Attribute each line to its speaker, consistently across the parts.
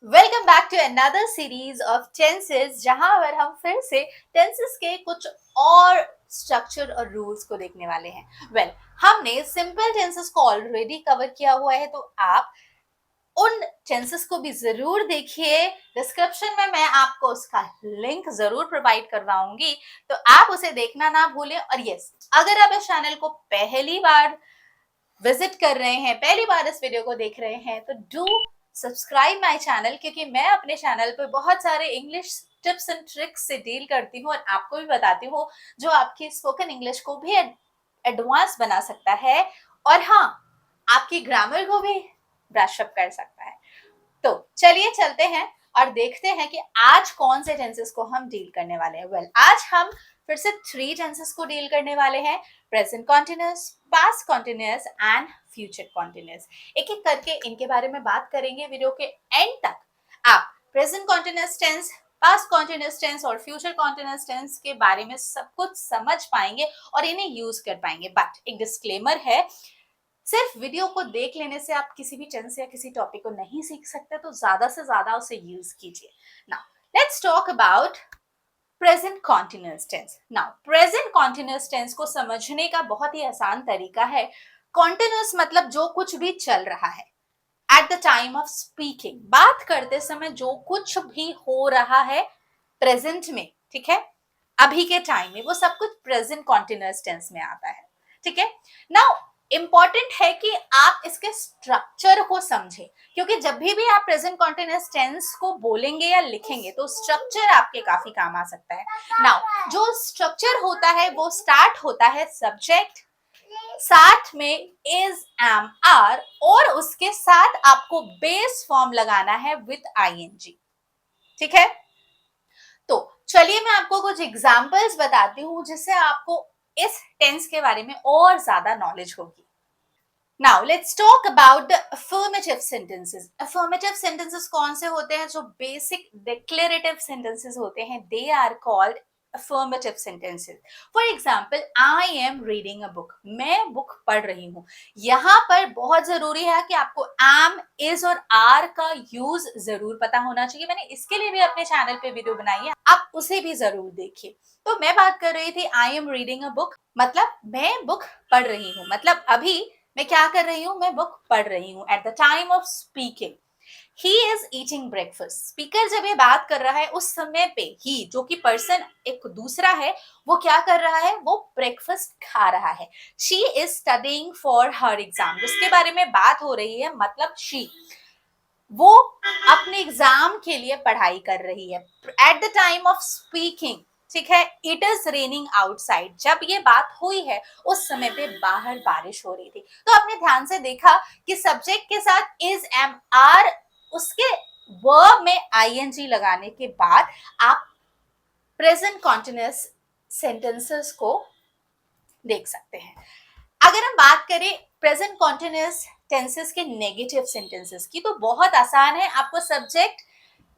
Speaker 1: Welcome back to another series of tenses जहां पर हम फिर से टेंसेस के कुछ और स्ट्रक्चर और रूल्स को देखने वाले हैं। हमने सिंपल टेंसेस को ऑलरेडी कवर किया हुआ है, तो आप उन टेंसेस को भी जरूर देखिए। डिस्क्रिप्शन में मैं आपको उसका लिंक जरूर प्रोवाइड करवाऊंगी, तो आप उसे देखना ना भूलें। और यस, अगर आप इस चैनल को पहली बार विजिट कर रहे हैं, पहली बार इस वीडियो को देख रहे हैं, तो डू सब्सक्राइब माय चैनल, क्योंकि मैं अपने चैनल पे बहुत सारे इंग्लिश टिप्स एंड ट्रिक्स से डील करती हूँ और आपको भी बताती हूँ जो आपकी स्पोकन इंग्लिश को भी एडवांस बना सकता है, और हाँ, आपकी ग्रामर को भी ब्रश अप कर सकता है। तो चलिए चलते हैं और देखते हैं कि आज कौन से टेंसेस को हम डील करने वाले हैं। आज हम फिर से 3 टेंसेस को डील करने वाले हैं: present continuous, past continuous and future continuous. एक एक करके इनके बारे में बात करेंगे वीडियो के एंड तक। आप present continuous tense, past continuous tense और फ्यूचर कॉन्टिन्यूअस टेंस के बारे में सब कुछ समझ पाएंगे और इन्हें यूज कर पाएंगे। बट एक डिस्क्लेमर है, सिर्फ वीडियो को देख लेने से आप किसी भी टेंस या किसी टॉपिक को नहीं सीख सकते, तो ज्यादा से ज्यादा उसे यूज कीजिए। Now let's talk about present continuous tense. Now present continuous tense को समझने का बहुत ही आसान तरीका है। कॉन्टिन्यूअस मतलब जो कुछ भी चल रहा है, at the time of speaking, बात करते समय जो कुछ भी हो रहा है प्रेजेंट में, ठीक है, अभी के टाइम में, वो सब कुछ प्रेजेंट कॉन्टिन्यूअस टेंस में आता है। ठीक है, नाउ इंपॉर्टेंट है कि आप इसके स्ट्रक्चर को समझें, क्योंकि जब भी आप प्रेजेंट कॉन्टिन्यूअस टेंस को बोलेंगे या लिखेंगे तो स्ट्रक्चर आपके काफी काम आ सकता है। नाउ जो स्ट्रक्चर होता है वो स्टार्ट होता है सब्जेक्ट, साथ में इज, एम, आर, और उसके साथ आपको बेस फॉर्म लगाना है विद आईएनजी। ठीक है, तो चलिए मैं आपको कुछ एग्जांपल्स बताती हूँ जिससे आपको इस टेंस के बारे में और ज्यादा नॉलेज होगी। Now let's talk about the affirmative sentences. Affirmative sentences कौन से होते हैं? जो basic declarative sentences होते हैं, they are called affirmative sentences. For example, I am reading a book. मैं बुक पढ़ रही हूँ। यहाँ पर बहुत जरूरी है कि आपको am, is और are का यूज जरूर पता होना चाहिए। मैंने इसके लिए भी अपने चैनल पे वीडियो बनाई है, आप उसे भी जरूर देखिए। तो मैं बात कर रही थी I am reading a book, मतलब मैं बुक पढ़ रही हूँ, मतलब अभी मैं क्या कर रही हूं? मैं बुक पढ़ रही हूं। At the time of speaking he is eating breakfast. Speaker जब ये बात कर रहा है उस समय पे ही, जो कि पर्सन एक दूसरा है, वो क्या कर रहा है? वो ब्रेकफास्ट खा रहा है। She is studying for her exam, जिसके बारे में बात हो रही है, मतलब शी, वो अपने एग्जाम के लिए पढ़ाई कर रही है। At the time of speaking, ठीक है, इट इज रेनिंग आउटसाइड, जब ये बात हुई है उस समय पे बाहर बारिश हो रही थी। तो आपने ध्यान से देखा कि सब्जेक्ट के साथ इज, एम, आर, उसके वर्ब में आईएनजी लगाने के बाद आप प्रेजेंट कॉन्टिन्यूअस सेंटेंसेस को देख सकते हैं। अगर हम बात करें प्रेजेंट कॉन्टिन्यूअस टेंसेस के नेगेटिव सेंटेंसेस की, तो बहुत आसान है। आपको सब्जेक्ट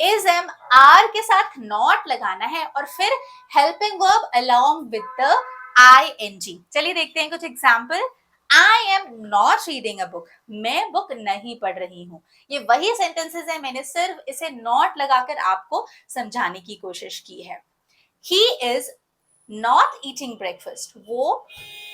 Speaker 1: इज, एम, आर के साथ नॉट लगाना है और फिर helping verb along with the ING. चलिए देखते हैं कुछ example. I am not reading a book, मैं बुक नहीं पढ़ रही हूँ। ये वही सेंटेंसेस है, मैंने सिर्फ इसे नॉट लगाकर आपको समझाने की कोशिश की है। He is not eating breakfast, वो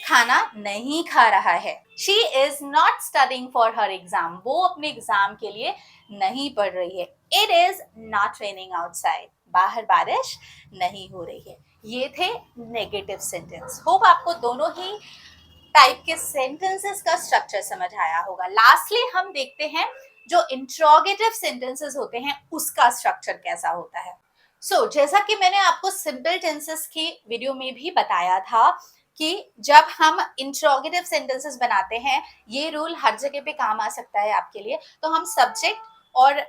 Speaker 1: खाना नहीं खा रहा है। She is not studying for her exam, वो अपने एग्जाम के लिए नहीं पढ़ रही है। It is not raining outside, बाहर बारिश नहीं हो रही है। ये थे नेगेटिव सेंटेंस। होप आपको दोनों ही टाइप के सेंटेंसेस का स्ट्रक्चर समझ आया होगा। लास्टली हम देखते हैं जो इंट्रोगेटिव सेंटेंसेस होते हैं उसका स्ट्रक्चर कैसा होता है। जैसा कि मैंने आपको सिंपल टेंसेस की वीडियो में भी बताया था कि जब हम इंट्रोगेटिव सेंटेंसेस बनाते हैं, ये रूल हर जगह पे काम आ सकता है आपके लिए, तो हम सब्जेक्ट और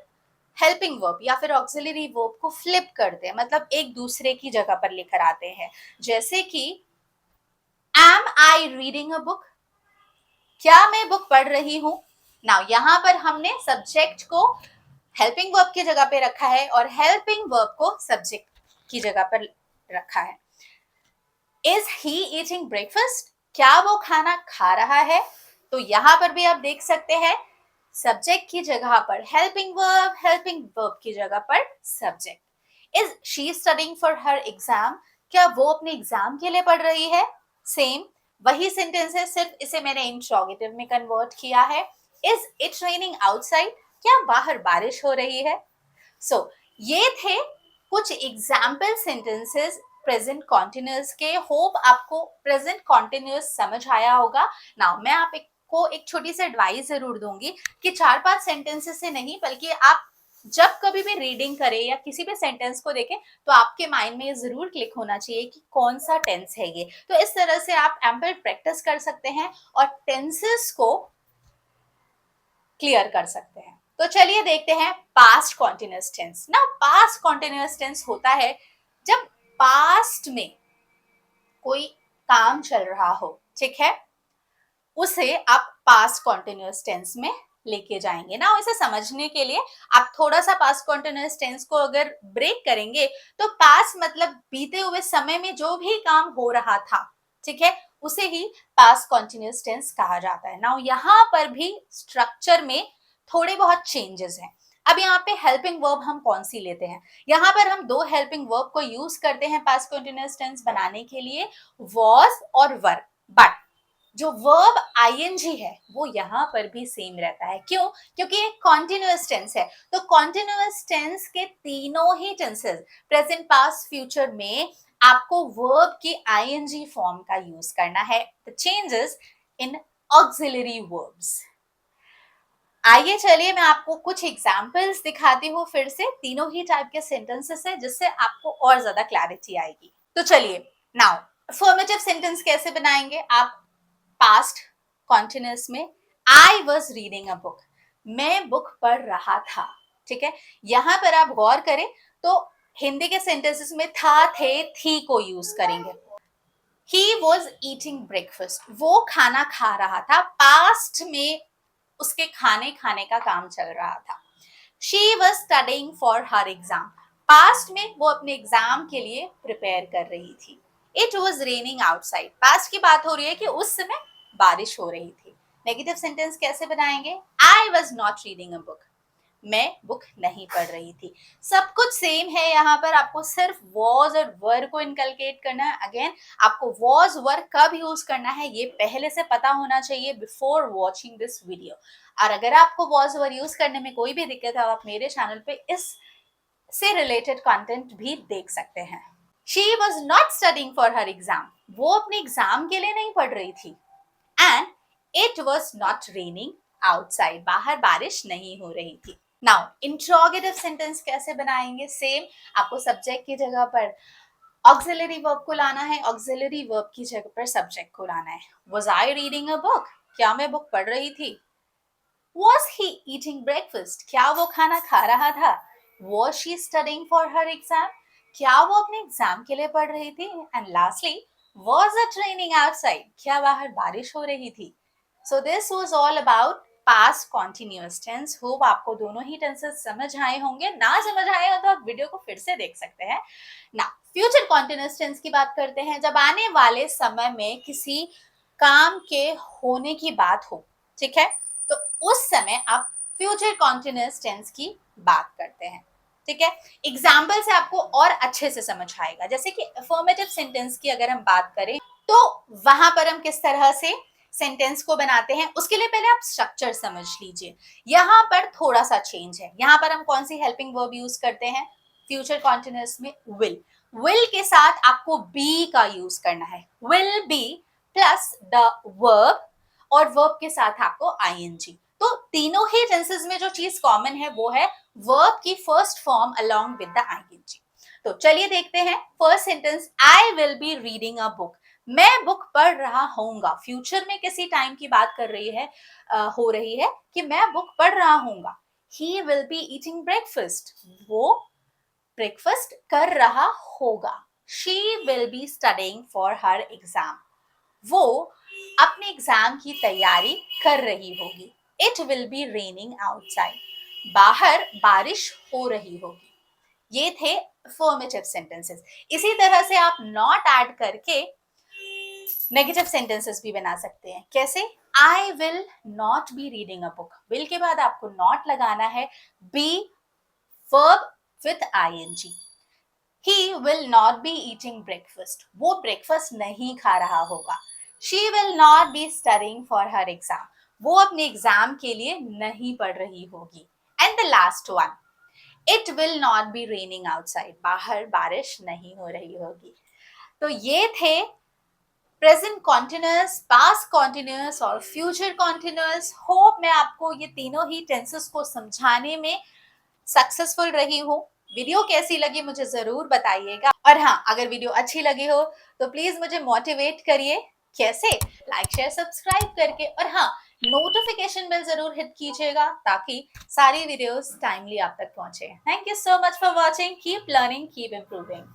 Speaker 1: हेल्पिंग वर्ब या फिर ऑक्सिलरी वर्ब को फ्लिप करते हैं, मतलब एक दूसरे की जगह पर लेकर आते हैं। जैसे कि am I reading a book, क्या मैं बुक पढ़ रही हूँ? नाउ यहाँ पर हमने सब्जेक्ट को हेल्पिंग वर्ब की जगह पे रखा है और हेल्पिंग वर्ब को सब्जेक्ट की जगह पर रखा है। इज ही ईटिंग ब्रेकफास्ट, क्या वो खाना खा रहा है? तो यहां पर भी आप देख सकते हैं सब्जेक्ट की जगह पर हेल्पिंग वर्ब की जगह पर subject. Is she studying for her exam, क्या वो अपने एग्जाम के लिए पढ़ रही है? सेम वही सेंटेंस है, सिर्फ इसे मैंने इंट्रोगेटिव में कन्वर्ट किया है। इज इट रेनिंग आउटसाइड, क्या बाहर बारिश हो रही है? सो ये थे कुछ एग्जाम्पल सेंटेंसेस प्रेजेंट कॉन्टिन्यूअस के। होप आपको प्रेजेंट कॉन्टिन्यूअस समझ आया होगा। नाउ मैं आप को एक छोटी सी एडवाइस जरूर दूंगी कि 4-5 सेंटेंसेस से नहीं, बल्कि आप जब कभी भी रीडिंग करें या किसी भी सेंटेंस को देखें तो आपके माइंड में ये जरूर क्लिक होना चाहिए कि कौन सा टेंस है ये। तो इस तरह से आप एम्पल प्रैक्टिस कर सकते हैं और टेंसेस को क्लियर कर सकते हैं। तो चलिए देखते हैं पास्ट कॉन्टिन्यूअस टेंस। ना पास्ट कॉन्टिन्यूअस टेंस होता है जब पास्ट में कोई काम चल रहा हो, ठीक है, उसे आप पास्ट कॉन्टिन्यूअस टेंस में लेके जाएंगे। ना इसे समझने के लिए आप थोड़ा सा पास्ट कॉन्टिन्यूअस टेंस को अगर ब्रेक करेंगे तो पास्ट मतलब बीते हुए समय में जो भी काम हो रहा था, ठीक है, उसे ही पास्ट कॉन्टिन्यूअस टेंस कहा जाता है। ना यहाँ पर भी स्ट्रक्चर में थोड़े बहुत चेंजेस हैं। अब यहाँ पे हेल्पिंग वर्ब हम कौन सी लेते हैं? यहाँ पर हम दो हेल्पिंग वर्ब को यूज करते हैं पास्ट कॉन्टिन्यूअस टेंस बनाने के लिए, वॉज और वर। बट जो वर्ब आईएनजी है वो यहाँ पर भी सेम रहता है। क्यों? क्योंकि ये कॉन्टिन्यूअस टेंस है। तो कॉन्टिन्यूअस टेंस के तीनों ही टेंसेस प्रेजेंट पास्ट फ्यूचर में आपको वर्ब की आईएनजी फॉर्म का यूज करना है। The changes in auxiliary verbs. आइए चलिए मैं आपको कुछ एग्जाम्पल्स दिखाती हूँ फिर से तीनों ही टाइप के सेंटेंसेस है, जिससे आपको और ज्यादा क्लैरिटी आएगी। तो चलिए नाउ अफर्मेटिव सेंटेंस कैसे बनाएंगे आप पास्ट कॉन्टिन्यूअस में? I was reading a book, मैं बुक पढ़ रहा था, ठीक है। यहां पर आप गौर करें तो हिंदी के सेंटेंसेस में था, थे, थी को यूज करेंगे। ही वॉज ईटिंग ब्रेकफास्ट, वो खाना खा रहा था, पास्ट में उसके खाने का काम चल रहा था। She was studying for her exam, past में वो अपने एग्जाम के लिए प्रिपेयर कर रही थी। It was raining outside, past की बात हो रही है कि उस समय बारिश हो रही थी। नेगेटिव सेंटेंस कैसे बनाएंगे? I was not reading a book, मैं बुक नहीं पढ़ रही थी। सब कुछ सेम है, यहाँ पर आपको सिर्फ वॉज और वर को इनकलकेट करना है। अगेन आपको वॉज वर कब यूज करना है ये पहले से पता होना चाहिए बिफोर वॉचिंग दिस वीडियो। और अगर आपको वॉज वर यूज करने में कोई भी दिक्कत है, आप मेरे चैनल पे इस से रिलेटेड कंटेंट भी देख सकते हैं। She was not studying for her exam, वो अपने एग्जाम के लिए नहीं पढ़ रही थी। And it was not raining outside, बाहर बारिश नहीं हो रही थी। नाउ इंट्रोगेटिव सेंटेंस कैसे बनाएंगे? सेम आपको सब्जेक्ट की जगह पर ऑक्सिलरी वर्ब को लाना है, ऑक्सिलरी वर्ब की जगह पर सब्जेक्ट को लाना है। Was I reading a book, क्या मैं बुक पढ़ रही थी? वाज ही ईटिंग ब्रेकफास्ट, क्या वो खाना खा रहा था? Was she studying for her exam, क्या वो अपने एग्जाम के लिए पढ़ रही थी? And lastly was it raining outside, क्या बाहर बारिश हो रही थी? So this was all about past continuous tense. Hope आपको दोनों ही टेंसेस समझ आए होंगे। ना समझ आए हो तो आप वीडियो को फिर से देख सकते हैं। ना फ्यूचर कॉन्टिन्यूअस टेंस की बात करते हैं, जब आने वाले समय में किसी काम के होने की बात हो, ठीक है, तो उस समय आप फ्यूचर कॉन्टिन्यूअस टेंस की बात करते हैं, ठीक है। एग्जाम्पल से आपको और अच्छे से समझ आएगा। जैसे कि अफर्मेटिव सेंटेंस की अगर हम बात करें तो वहां पर हम किस तरह से सेंटेंस को बनाते हैं, उसके लिए पहले आप स्ट्रक्चर समझ लीजिए। यहाँ पर थोड़ा सा चेंज है। यहाँ पर हम कौन सी हेल्पिंग वर्ब यूज करते हैं? फ्यूचर कॉन्टिन्यूअस में विल के साथ आपको बी का यूज करना है। Will be plus the verb, और वर्ब के साथ आपको आईएनजी। तो तीनों ही टेंसेस में जो चीज कॉमन है वो है वर्ब की first form along with the ING. तो चलिए देखते हैं first sentence, I will be reading a book, मैं बुक पढ़ रहा होऊंगा। फ्यूचर में किसी टाइम की बात कर रही है, हो रही है कि मैं बुक पढ़ रहा होऊंगा। He will be eating breakfast, वो ब्रेकफास्ट कर रहा होगा। She will be studying for her exam, वो अपने एग्जाम की तैयारी कर रही होगी। It will be raining outside, बाहर बारिश हो रही होगी। ये थे अफर्मेटिव सेंटेंसेस। इसी तरह से आप नॉट ऐड करके नेगेटिव सेंटेंसेस भी बना सकते हैं। कैसे? I will not be reading a book. Will के बाद आपको not लगाना है. Be verb with ing. He will not be eating breakfast. वो breakfast नहीं खा रहा होगा. She will not be studying for her exam. वो अपने एग्जाम के लिए नहीं पढ़ रही होगी. And the last one. It will not be raining outside. बाहर बारिश नहीं हो रही होगी. तो ये थे प्रेजेंट कॉन्टिन्यूअस, पास्ट कॉन्टिन्यूअस और फ्यूचर कॉन्टिन्यूअस. होप मैं आपको ये तीनों ही टेंसेस को समझाने में सक्सेसफुल रही हूँ. वीडियो कैसी लगी मुझे जरूर बताइएगा. और हाँ, अगर वीडियो अच्छी लगी हो तो प्लीज मुझे मोटिवेट करिए. कैसे? लाइक शेयर सब्सक्राइब करके. और हाँ, नोटिफिकेशन बेल जरूर हिट कीजिएगा ताकि सारी वीडियोस टाइमली आप तक पहुंचे. Thank you so much for watching. Keep learning, keep improving.